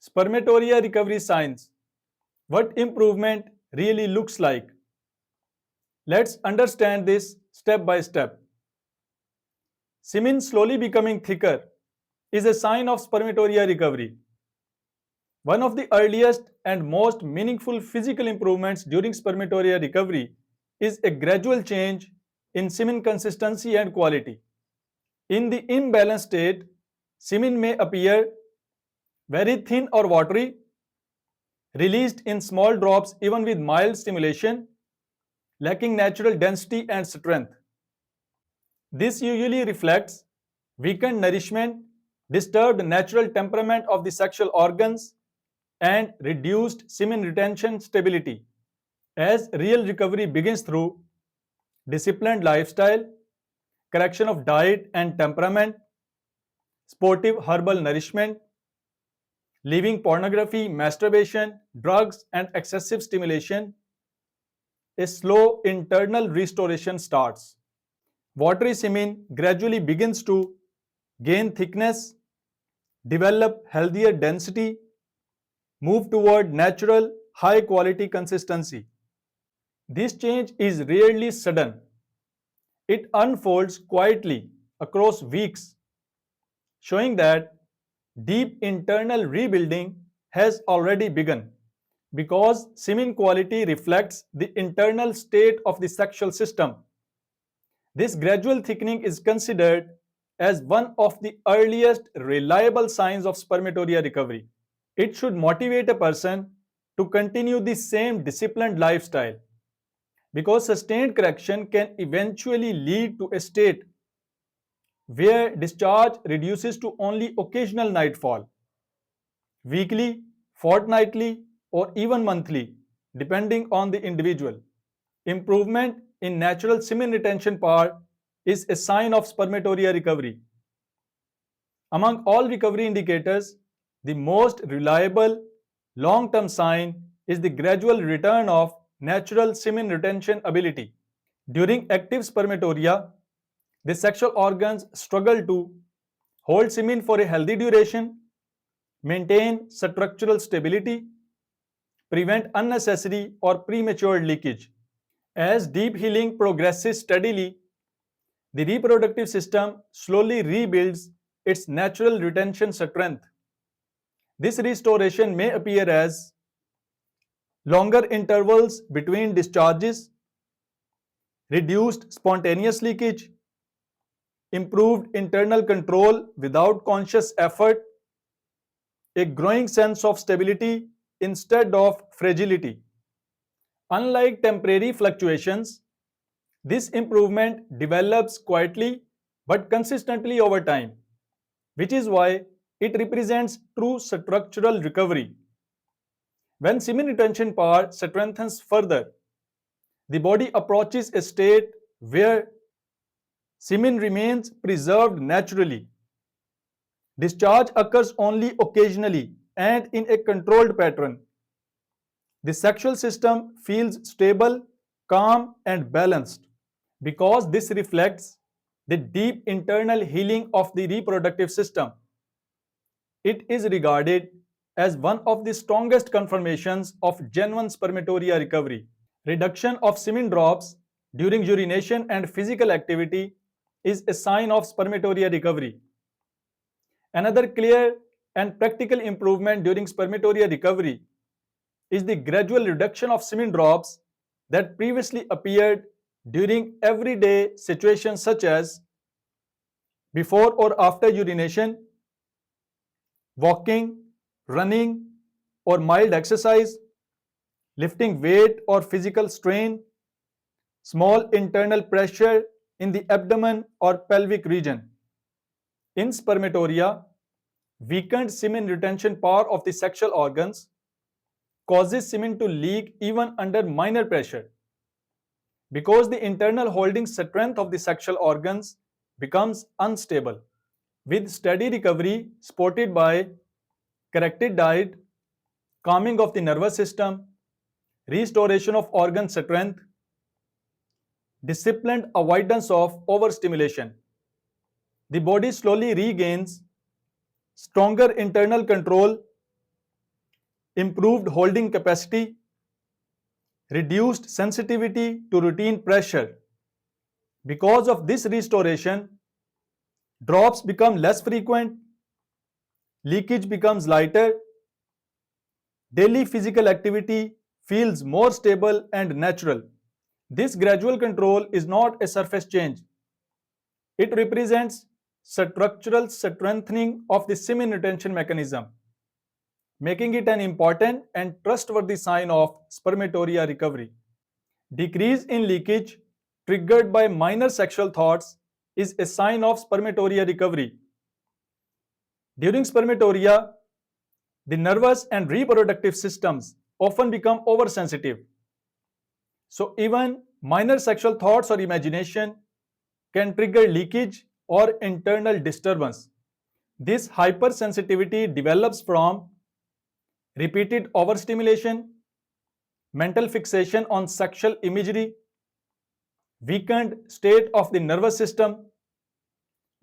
Spermatorrhea recovery signs. What improvement really looks like. Let's understand this step by step. Semen slowly becoming thicker is a sign of spermatorrhea recovery. One of the earliest and most meaningful physical improvements during spermatorrhea recovery is a gradual change in semen consistency and quality. In the imbalanced state, semen may appear very thin or watery, released in small drops even with mild stimulation, lacking natural density and strength. This usually reflects weakened nourishment, disturbed natural temperament of the sexual organs, and reduced semen retention stability. As real recovery begins through disciplined lifestyle, correction of diet and temperament, sportive herbal nourishment, leaving pornography, masturbation, drugs, and excessive stimulation, a slow internal restoration starts. Watery semen gradually begins to gain thickness, develop healthier density, move toward natural, high quality consistency. This change is rarely sudden. It unfolds quietly across weeks, showing that deep internal rebuilding has already begun because semen quality reflects the internal state of the sexual system. This gradual thickening is considered as one of the earliest reliable signs of spermatorrhea recovery. It should motivate a person to continue the same disciplined lifestyle because sustained correction can eventually lead to a state where discharge reduces to only occasional nightfall, weekly, fortnightly, or even monthly, depending on the individual. Improvement in natural semen retention power is a sign of spermatorrhea recovery. Among all recovery indicators, the most reliable long-term sign is the gradual return of natural semen retention ability. During active spermatorrhea, the sexual organs struggle to hold semen for a healthy duration, maintain structural stability, prevent unnecessary or premature leakage. As deep healing progresses steadily, the reproductive system slowly rebuilds its natural retention strength. This restoration may appear as longer intervals between discharges, reduced spontaneous leakage, improved internal control without conscious effort, a growing sense of stability instead of fragility. Unlike temporary fluctuations, this improvement develops quietly but consistently over time, which is why it represents true structural recovery. When semen retention power strengthens further, the body approaches a state where semen remains preserved naturally. Discharge occurs only occasionally and in a controlled pattern. The sexual system feels stable, calm, and balanced because this reflects the deep internal healing of the reproductive system. It is regarded as one of the strongest confirmations of genuine spermatorrhea recovery. Reduction of semen drops during urination and physical activity is a sign of spermatorrhea recovery. Another clear and practical improvement during spermatorrhea recovery is the gradual reduction of semen drops that previously appeared during everyday situations such as before or after urination, walking, running, or mild exercise, lifting weight or physical strain, small internal pressure in the abdomen or pelvic region. In spermatorrhea, weakened semen retention power of the sexual organs causes semen to leak even under minor pressure because the internal holding strength of the sexual organs becomes unstable. With steady recovery supported by corrected diet, calming of the nervous system, restoration of organ strength, disciplined avoidance of overstimulation, the body slowly regains stronger internal control improved holding capacity, reduced sensitivity to routine pressure. Because of this restoration, drops become less frequent, leakage becomes lighter, daily physical activity feels more stable and natural. This gradual control is not a surface change. It represents structural strengthening of the semen retention mechanism, making it an important and trustworthy sign of spermatorrhea recovery. Decrease in leakage triggered by minor sexual thoughts is a sign of spermatorrhea recovery. During spermatorrhea, the nervous and reproductive systems often become oversensitive. So, even minor sexual thoughts or imagination can trigger leakage or internal disturbance. This hypersensitivity develops from repeated overstimulation, mental fixation on sexual imagery, weakened state of the nervous system,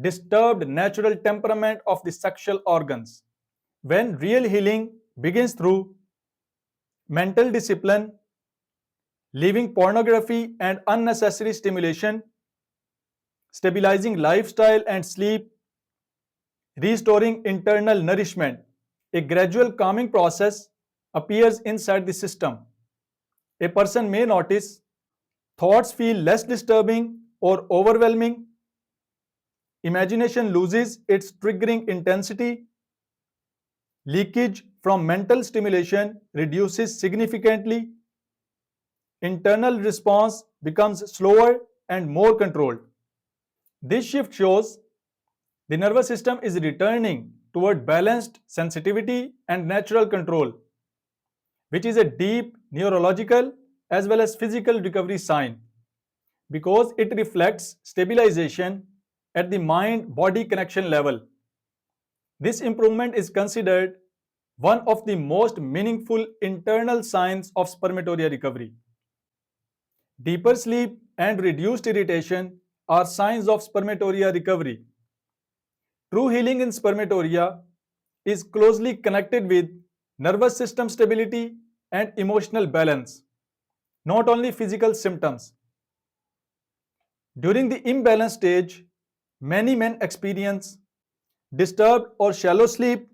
disturbed natural temperament of the sexual organs. When real healing begins through mental discipline, leaving pornography and unnecessary stimulation, stabilizing lifestyle and sleep, restoring internal nourishment, a gradual calming process appears inside the system. A person may notice thoughts feel less disturbing or overwhelming, imagination loses its triggering intensity, leakage from mental stimulation reduces significantly, internal response becomes slower and more controlled. This shift shows the nervous system is returning toward balanced sensitivity and natural control, which is a deep neurological as well as physical recovery sign because it reflects stabilization at the mind body connection level. This improvement is considered one of the most meaningful internal signs of spermatorrhea recovery. Deeper sleep and reduced irritation are signs of spermatorrhea recovery. True healing in spermatorrhea is closely connected with nervous system stability and emotional balance, not only physical symptoms. During the imbalanced stage, many men experience disturbed or shallow sleep,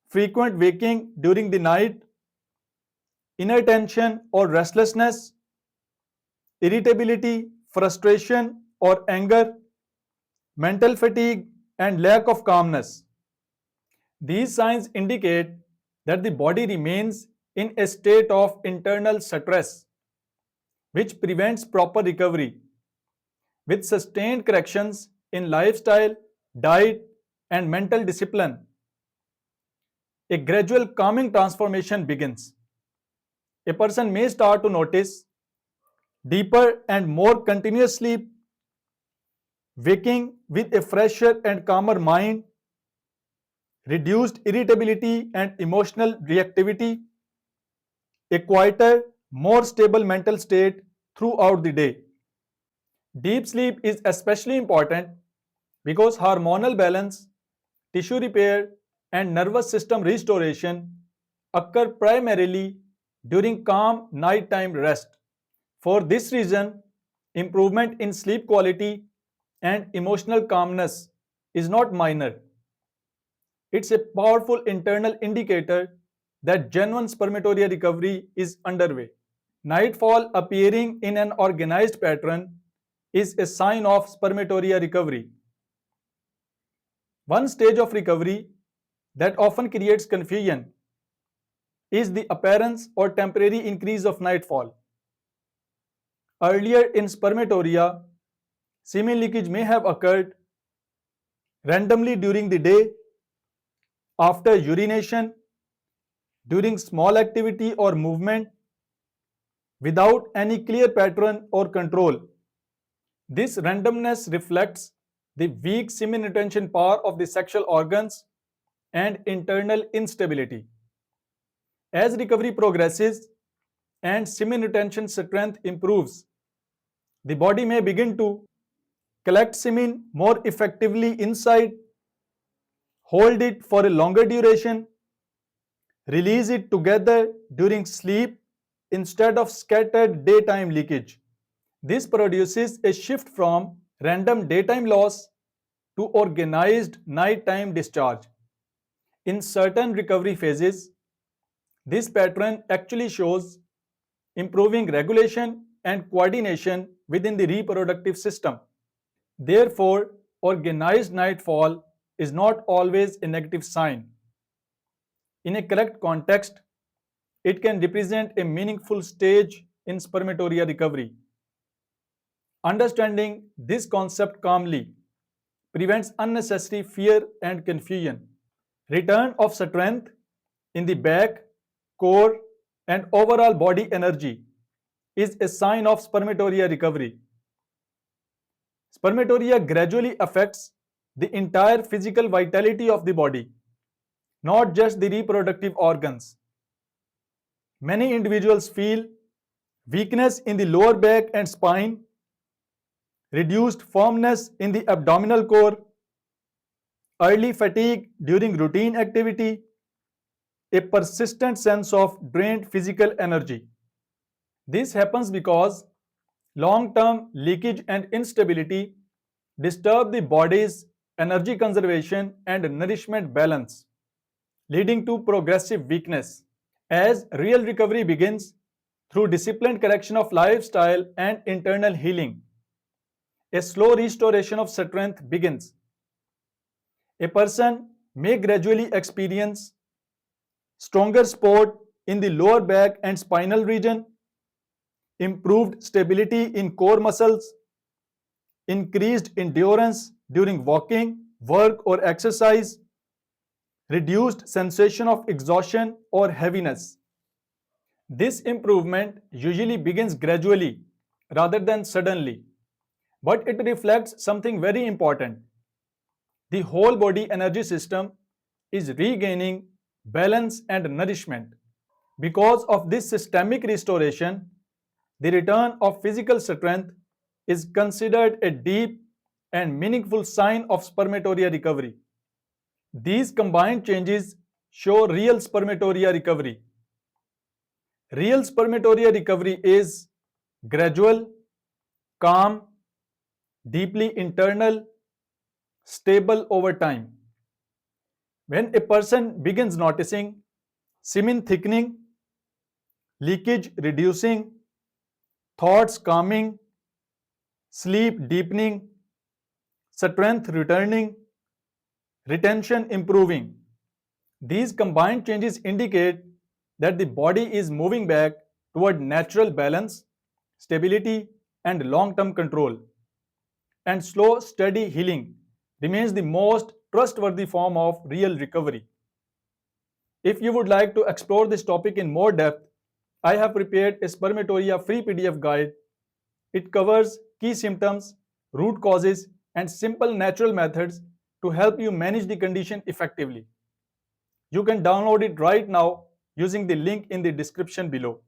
frequent waking during the night, inattention or restlessness, irritability, frustration or anger, mental fatigue, and lack of calmness. These signs indicate that the body remains in a state of internal stress, which prevents proper recovery. With sustained corrections in lifestyle, diet, and mental discipline, a gradual calming transformation begins. A person may start to notice deeper and more continuous sleep, waking with a fresher and calmer mind, reduced irritability and emotional reactivity, a quieter, more stable mental state throughout the day. Deep sleep is especially important because hormonal balance, tissue repair, and nervous system restoration occur primarily during calm nighttime rest. For this reason, improvement in sleep quality and emotional calmness is not minor. It's a powerful internal indicator that genuine spermatorrhea recovery is underway. Nightfall appearing in an organized pattern is a sign of spermatorrhea recovery. One stage of recovery that often creates confusion is the appearance or temporary increase of nightfall. Earlier in spermatorrhea, semen leakage may have occurred randomly during the day, after urination, during small activity or movement, without any clear pattern or control. This randomness reflects the weak semen retention power of the sexual organs and internal instability. As recovery progresses and semen retention strength improves, the body may begin to collect semen more effectively inside, hold it for a longer duration, release it together during sleep instead of scattered daytime leakage. This produces a shift from random daytime loss to organized nighttime discharge. In certain recovery phases, this pattern actually shows improving regulation and coordination within the reproductive system. Therefore, organized nightfall is not always a negative sign. In a correct context, it can represent a meaningful stage in spermatorrhea recovery. Understanding this concept calmly prevents unnecessary fear and confusion. Return of strength in the back, core, and overall body energy is a sign of spermatorrhea recovery. Spermatorrhea gradually affects the entire physical vitality of the body, not just the reproductive organs. Many individuals feel weakness in the lower back and spine, reduced firmness in the abdominal core, early fatigue during routine activity, a persistent sense of drained physical energy. This happens because long-term leakage and instability disturb the body's energy conservation and nourishment balance, leading to progressive weakness. As real recovery begins through disciplined correction of lifestyle and internal healing, a slow restoration of strength begins. A person may gradually experience stronger support in the lower back and spinal region, improved stability in core muscles, increased endurance during walking, work, or exercise, reduced sensation of exhaustion or heaviness. This improvement usually begins gradually rather than suddenly, but it reflects something very important. The whole body energy system is regaining balance and nourishment. Because of this systemic restoration, the return of physical strength is considered a deep and meaningful sign of spermatorrhea recovery. These combined changes show real spermatorrhea recovery. Real spermatorrhea recovery is gradual, calm, deeply internal, stable over time. When a person begins noticing semen thickening, leakage reducing, thoughts calming, sleep deepening, strength returning, retention improving, these combined changes indicate that the body is moving back toward natural balance, stability, and long-term control. And slow, steady healing remains the most trustworthy form of real recovery. If you would like to explore this topic in more depth, I have prepared a spermatorrhea free PDF guide. It covers key symptoms, root causes, and simple natural methods to help you manage the condition effectively. You can download it right now using the link in the description below.